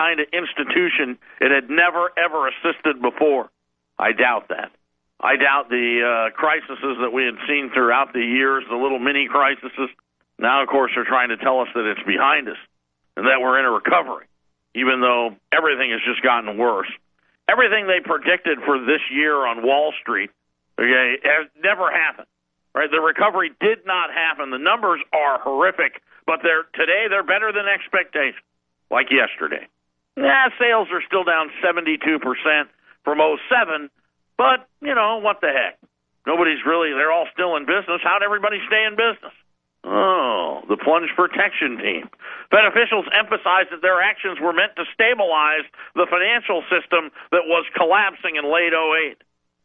kind of institution it had never, ever assisted before. I doubt that. I doubt the crises that we had seen throughout the years, the little mini crises. Now, of course, they're trying to tell us that it's behind us and that we're in a recovery, even though everything has just gotten worse. Everything they predicted for this year on Wall Street, okay, has never happened. Right? The recovery did not happen. The numbers are horrific, but today they're better than expectations, like yesterday. Sales are still down 72% from '07, but, what the heck? They're all still in business. How'd everybody stay in business? Oh, the plunge protection team. Fed officials emphasized that their actions were meant to stabilize the financial system that was collapsing in late '08.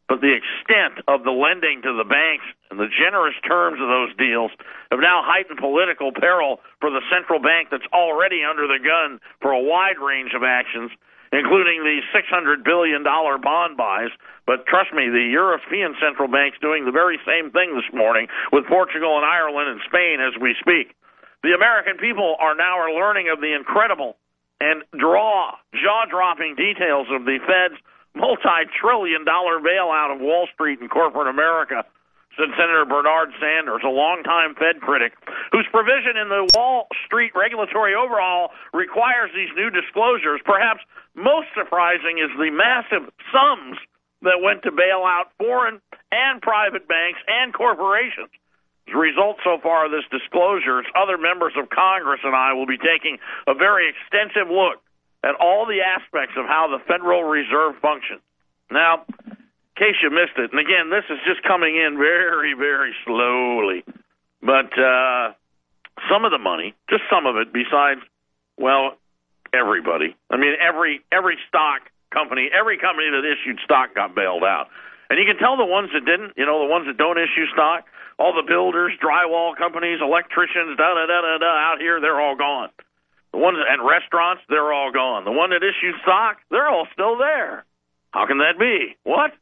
But the extent of the lending to the banks and the generous terms of those deals have now heightened political peril for the central bank that's already under the gun for a wide range of actions, including the $600 billion bond buys. But trust me, the European central bank's doing the very same thing this morning with Portugal and Ireland and Spain as we speak. The American people are now learning of the incredible and jaw-dropping details of the Fed's multi-trillion-dollar bailout of Wall Street and corporate America, said Senator Bernard Sanders, a longtime Fed critic, whose provision in the Wall Street regulatory overhaul requires these new disclosures. Perhaps most surprising is the massive sums that went to bail out foreign and private banks and corporations. As a result so far of this disclosures, other members of Congress and I will be taking a very extensive look at all the aspects of how the Federal Reserve functions. Now, in case you missed it, and again, this is just coming in very, very slowly, but some of the money, just some of it, besides, everybody. I mean, every stock company, every company that issued stock got bailed out. And you can tell the ones that didn't, the ones that don't issue stock, all the builders, drywall companies, electricians, out here, they're all gone. The ones and restaurants, they're all gone. The one that issued stock, they're all still there. How can that be? What?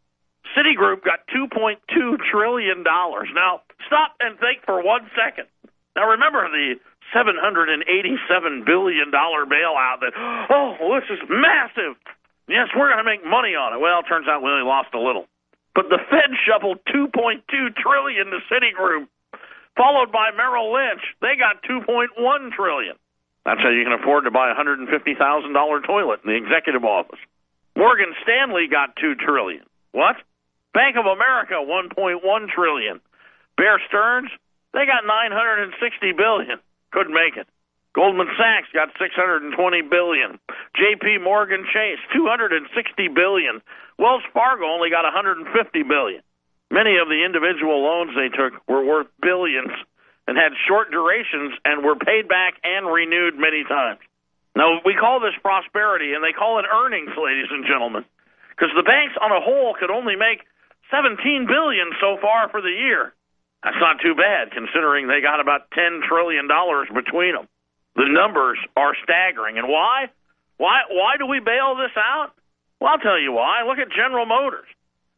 Citigroup got $2.2 trillion. Now, stop and think for 1 second. Now, remember the $787 billion bailout that, this is massive. Yes, we're going to make money on it. Well, it turns out we only lost a little. But the Fed shoveled $2.2 trillion to Citigroup, followed by Merrill Lynch. They got $2.1 trillion. That's how you can afford to buy a $150,000 toilet in the executive office. Morgan Stanley got $2 trillion. What? Bank of America, $1.1 trillion. Bear Stearns, they got $960 billion. Couldn't make it. Goldman Sachs got $620 billion. J.P. Morgan Chase, $260 billion. Wells Fargo only got $150 billion. Many of the individual loans they took were worth billions and had short durations and were paid back and renewed many times. Now, we call this prosperity, and they call it earnings, ladies and gentlemen, because the banks on a whole could only make $17 billion so far for the year. That's not too bad, considering they got about $10 trillion between them. The numbers are staggering. And why? Why do we bail this out? Well, I'll tell you why. Look at General Motors.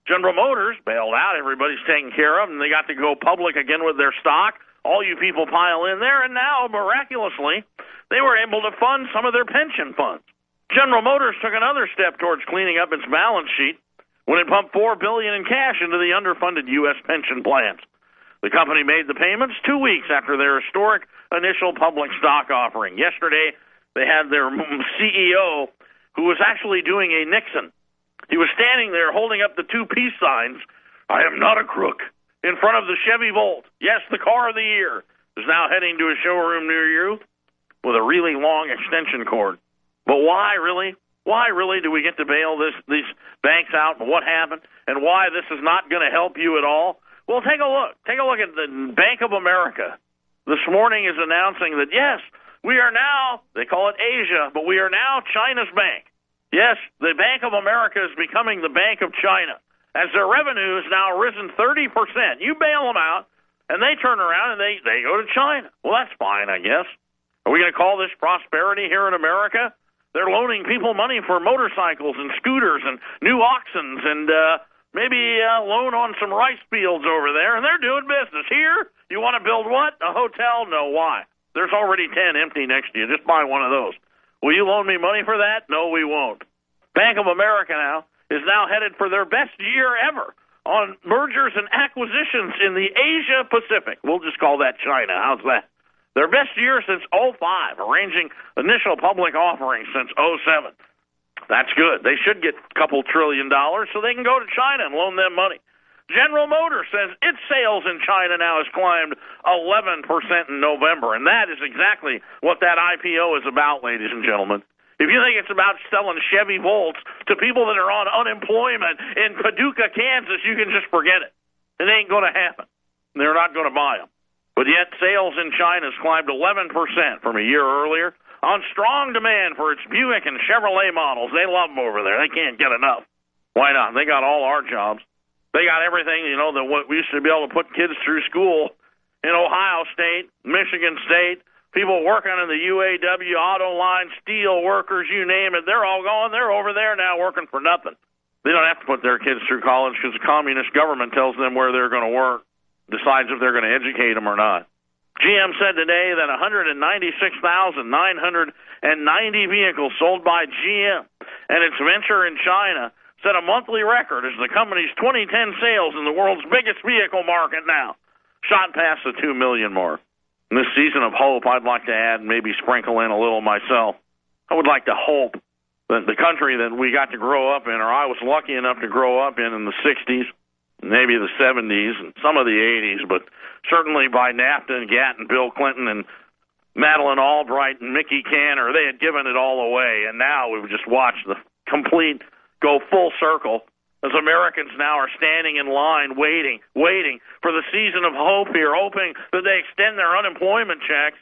General Motors bailed out. Everybody's taken care of, and they got to go public again with their stock. All you people pile in there, and now, miraculously, they were able to fund some of their pension funds. General Motors took another step towards cleaning up its balance sheet when it pumped $4 billion in cash into the underfunded U.S. pension plans. The company made the payments 2 weeks after their historic initial public stock offering. Yesterday, they had their CEO, who was actually doing a Nixon. He was standing there holding up the two peace signs, "I am not a crook," in front of the Chevy Volt. Yes, the car of the year is now heading to a showroom near you with a really long extension cord. But why, really? Why, really, do we get to bail these banks out, and what happened, and why this is not going to help you at all? Well, take a look. Take a look at the Bank of America. This morning is announcing that, yes, we are now, they call it Asia, but we are now China's bank. Yes, the Bank of America is becoming the Bank of China, as their revenue has now risen 30%. You bail them out, and they turn around and they go to China. Well, that's fine, I guess. Are we going to call this prosperity here in America? They're loaning people money for motorcycles and scooters and new oxens and maybe loan on some rice fields over there, and they're doing business. Here, you want to build what? A hotel? No, why? There's already 10 empty next to you. Just buy one of those. Will you loan me money for that? No, we won't. Bank of America is now headed for their best year ever on mergers and acquisitions in the Asia Pacific. We'll just call that China. How's that? Their best year since '05, arranging initial public offerings since '07. That's good. They should get a couple $1 trillion so they can go to China and loan them money. General Motors says its sales in China now has climbed 11% in November, and that is exactly what that IPO is about, ladies and gentlemen. If you think it's about selling Chevy Volts to people that are on unemployment in Paducah, Kansas, you can just forget it. It ain't going to happen. They're not going to buy them. But yet sales in China has climbed 11% from a year earlier on strong demand for its Buick and Chevrolet models. They love them over there. They can't get enough. Why not? They got all our jobs. They got everything, that we used to be able to put kids through school in Ohio State, Michigan State, people working in the UAW, auto line, steel workers, you name it. They're all gone. They're over there now working for nothing. They don't have to put their kids through college because the communist government tells them where they're going to work, decides if they're going to educate them or not. GM said today that 196,990 vehicles sold by GM and its venture in China set a monthly record as the company's 2010 sales in the world's biggest vehicle market now, shot past the 2 million mark. In this season of hope, I'd like to add and maybe sprinkle in a little myself. I would like to hope that the country that we got to grow up in, or I was lucky enough to grow up in the 60s, maybe the 70s, and some of the 80s, but certainly by NAFTA and GATT and Bill Clinton and Madeleine Albright and Mickey Cantor, they had given it all away, and now we've just watched the complete go full circle as Americans now are standing in line waiting for the season of hope here, hoping that they extend their unemployment checks.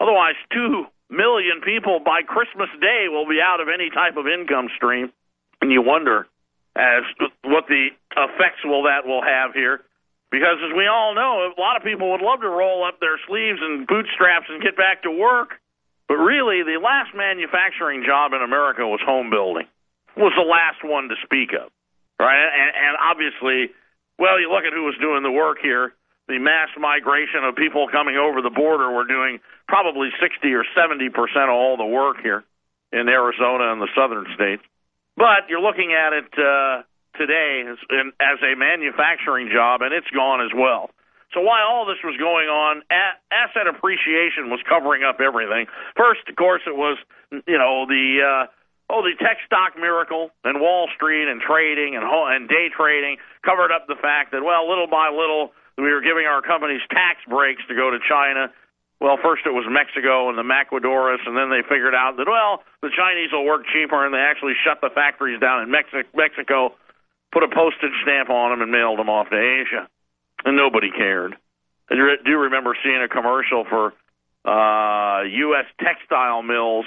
Otherwise, 2 million people by Christmas Day will be out of any type of income stream. And you wonder as what the effects will have here. Because as we all know, a lot of people would love to roll up their sleeves and bootstraps and get back to work. But really, the last manufacturing job in America was home building. Was the last one to speak of, right? And obviously, well, you look at who was doing the work here. The mass migration of people coming over the border were doing probably 60 or 70% of all the work here in Arizona and the southern states. But you're looking at it today as a manufacturing job, and it's gone as well. So while all this was going on, asset appreciation was covering up everything. First, of course, it was, the tech stock miracle and Wall Street and trading and day trading covered up the fact that, well, little by little, we were giving our companies tax breaks to go to China. Well, first it was Mexico and the Maquiladores, and then they figured out that, well, the Chinese will work cheaper, and they actually shut the factories down in Mexico, put a postage stamp on them, and mailed them off to Asia. And nobody cared. I do remember seeing a commercial for U.S. textile mills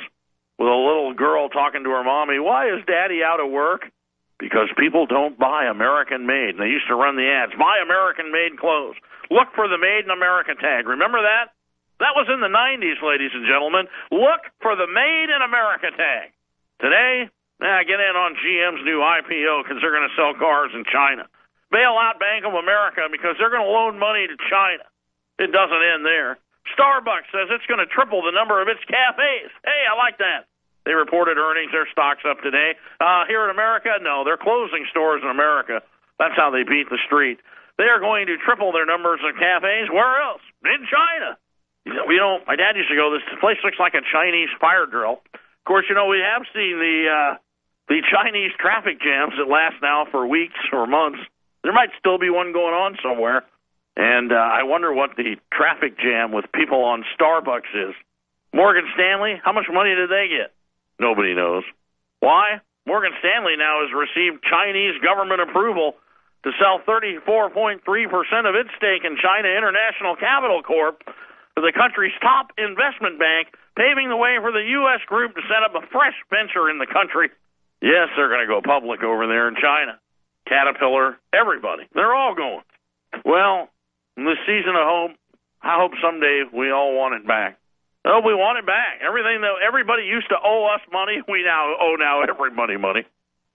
with a little girl talking to her mommy, why is Daddy out of work? Because people don't buy American-made. And they used to run the ads, buy American-made clothes. Look for the Made in America tag. Remember that? That was in the 90s, ladies and gentlemen. Look for the Made in America tag. Today, get in on GM's new IPO because they're going to sell cars in China. Bail out Bank of America because they're going to loan money to China. It doesn't end there. Starbucks says it's going to triple the number of its cafes. Hey, I like that. They reported earnings. Their stock's up today. Here in America, no, they're closing stores in America. That's how they beat the street. They are going to triple their numbers of cafes. Where else? In China. My dad used to go, this place looks like a Chinese fire drill. Of course, we have seen the Chinese traffic jams that last now for weeks or months. There might still be one going on somewhere. And I wonder what the traffic jam with people on Starbucks is. Morgan Stanley, how much money did they get? Nobody knows. Why? Morgan Stanley now has received Chinese government approval to sell 34.3% of its stake in China International Capital Corp. to the country's top investment bank, paving the way for the U.S. group to set up a fresh venture in the country. Yes, they're going to go public over there in China. Caterpillar, everybody. They're all going. Well, in this season of hope, I hope someday we all want it back. Oh, we want it back. Everything that everybody used to owe us money, we now owe everybody money.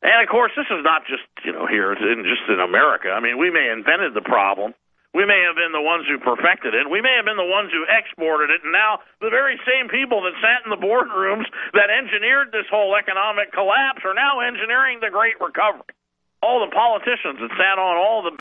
And, of course, this is not just, here, it's just in America. I mean, we may have invented the problem. We may have been the ones who perfected it. We may have been the ones who exported it. And now the very same people that sat in the boardrooms that engineered this whole economic collapse are now engineering the Great Recovery. All the politicians that sat on all the